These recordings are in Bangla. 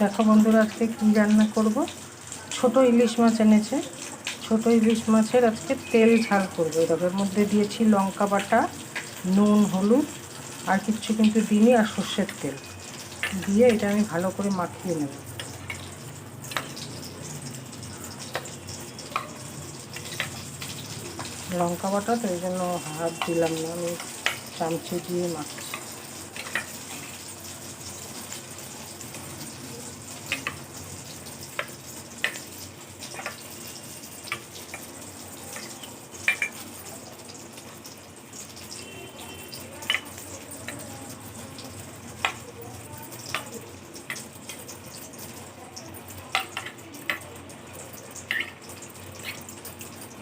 দেখো বন্ধুরা, আজকে কী রান্না করব। ছোট ইলিশ মাছ এনেছে। ছোট ইলিশ মাছের আজকে তেল ঝাল করবো। এর মধ্যে দিয়েছি লঙ্কা বাটা, নুন, হলুদ, আর কিচ্ছু কিন্তু দিইনি, আর সর্ষের তেল দিয়ে এটা আমি ভালো করে মাখিয়ে নেব। লঙ্কা বাটা তো এই জন্য হাত দিলাম না, আমি চামচে দিয়ে মাখছি।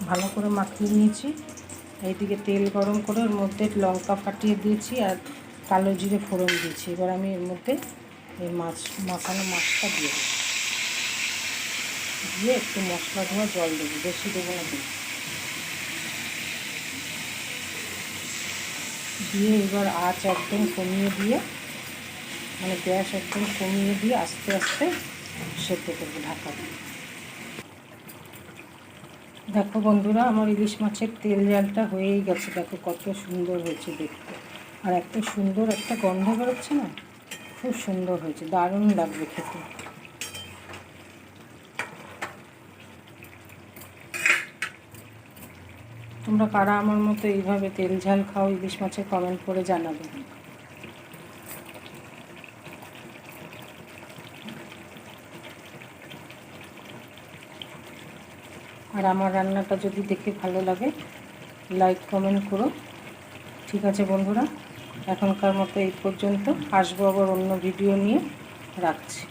ভালো করে মাখিয়ে নিয়েছি। এইদিকে তেল গরম করে ওর মধ্যে লঙ্কা ফাটিয়ে দিয়েছি আর কালো জিরে ফোড়ন দিয়েছি। এবার আমি এর মধ্যে এই মাখানো মাছটা দিয়ে একটু মশলা ধোয়া জল দেবো, বেশি দেবো না। দিয়ে এবার আঁচ একদম কমিয়ে দিয়ে, মানে গ্যাস একদম কমিয়ে দিয়ে আস্তে আস্তে সেদ্ধ করবো ঢাকা দিয়ে। দেখো বন্ধুরা, আমার ইলিশ মাছের তেল ঝালটা হয়েই গেছে। দেখো কত সুন্দর হয়েছে দেখতে, আর এত সুন্দর একটা গন্ধ বেরোচ্ছে না, খুব সুন্দর হয়েছে, দারুণ লাগবে খেতে। তোমরা কারা আমার মতো এইভাবে তেল ঝাল খাও ইলিশ মাছের, কমেন্ট করে জানাবে। আর আমার রান্নাটা যদি দেখে ভালো লাগে, লাইক কমেন্ট করো। ঠিক আছে বন্ধুরা, এখনকার মতো এই পর্যন্ত। আসবো আবার অন্য ভিডিও নিয়ে। রাখছি।